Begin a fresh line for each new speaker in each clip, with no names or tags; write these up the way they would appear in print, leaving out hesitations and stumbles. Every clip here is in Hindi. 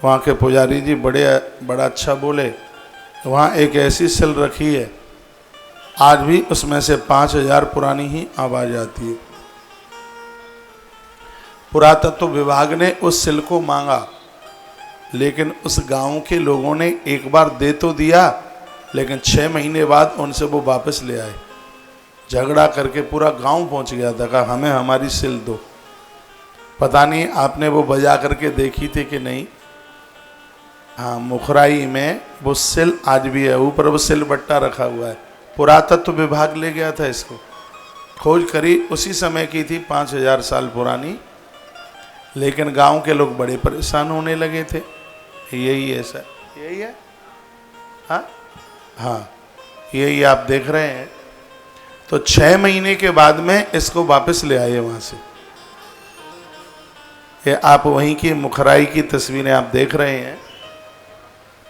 वहाँ के पुजारी जी बड़ा अच्छा बोले, वहाँ एक ऐसी सिल रखी है, आज भी उसमें से 5000 पुरानी ही आवाज आती है। पुरातत्व विभाग ने उस सिल को मांगा, लेकिन उस गांव के लोगों ने एक बार दे तो दिया, लेकिन 6 महीने बाद उनसे वो वापस ले आए। झगड़ा करके पूरा गांव पहुंच गया था, कहा हमें हमारी सिल दो। पता नहीं आपने वो बजा करके देखी थी कि नहीं। हाँ, मुखराई में वो सिल आज भी है, ऊपर वो सिल बट्टा रखा हुआ है। पुरातत्व विभाग ले गया था इसको, खोज करी, उसी समय की थी, 5000 साल पुरानी। लेकिन गांव के लोग बड़े परेशान होने लगे थे। यही है सर, यही है। हाँ हाँ, यही आप देख रहे हैं। तो 6 महीने के बाद में इसको वापस ले आए वहां से। ये आप वहीं की मुखराई की तस्वीरें आप देख रहे हैं।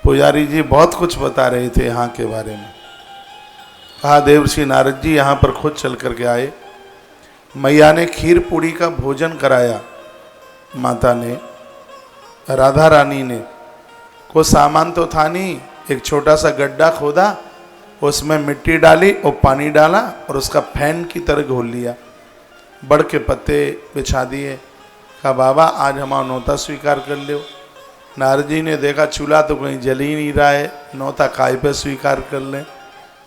पुजारी जी बहुत कुछ बता रहे थे यहाँ के बारे में। कहा देवर्षि नारद जी यहाँ पर खुद चल करके आए। मैया ने खीर पूड़ी का भोजन कराया, माता ने, राधा रानी ने। कोई सामान तो था नहीं, एक छोटा सा गड्ढा खोदा, उसमें मिट्टी डाली और पानी डाला और उसका फैन की तरह घोल लिया, बड़ के पत्ते बिछा दिए। कहा बाबा आज हमारा नौता स्वीकार कर लो। नारद जी ने देखा चूल्हा तो कहीं जल ही नहीं रहा है, नौता काय पे स्वीकार कर लें।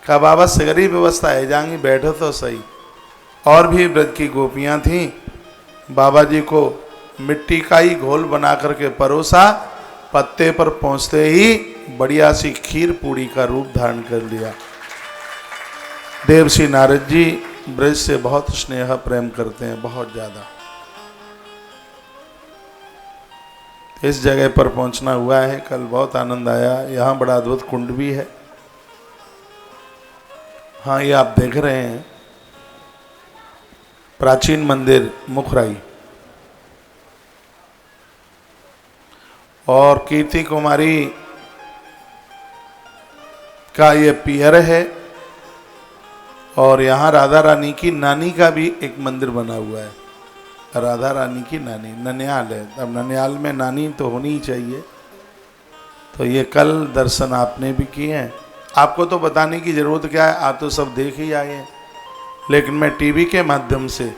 कहा बाबा सगरी व्यवस्था है, जाएंगी बैठो तो सही। और भी व्रत की गोपियाँ थीं, बाबा जी को मिट्टी का ही घोल बना करके परोसा, पत्ते पर पहुँचते ही बढ़िया सी खीर पूड़ी का रूप धारण कर लिया। देवर्षि नारद जी ब्रज से बहुत स्नेह प्रेम करते हैं, बहुत ज़्यादा। इस जगह पर पहुंचना हुआ है, कल बहुत आनंद आया। यहाँ बड़ा अद्भुत कुंड भी है। हाँ, ये आप देख रहे हैं प्राचीन मंदिर मुखराई। और कीर्ति कुमारी का ये पियर है। और यहाँ राधा रानी की नानी का भी एक मंदिर बना हुआ है। राधा रानी की नानी ननिहाल है। अब ननिहाल में नानी तो होनी ही चाहिए। तो ये कल दर्शन आपने भी किए हैं। आपको तो बताने की ज़रूरत क्या है, आप तो सब देख ही आए हैं। लेकिन मैं टीवी के माध्यम से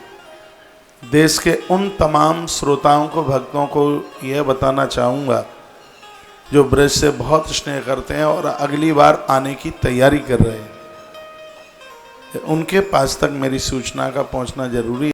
देश के उन तमाम श्रोताओं को, भक्तों को यह बताना चाहूँगा जो ब्रज से बहुत स्नेह करते हैं और अगली बार आने की तैयारी कर रहे हैं, उनके पास तक मेरी सूचना का पहुँचना जरूरी है।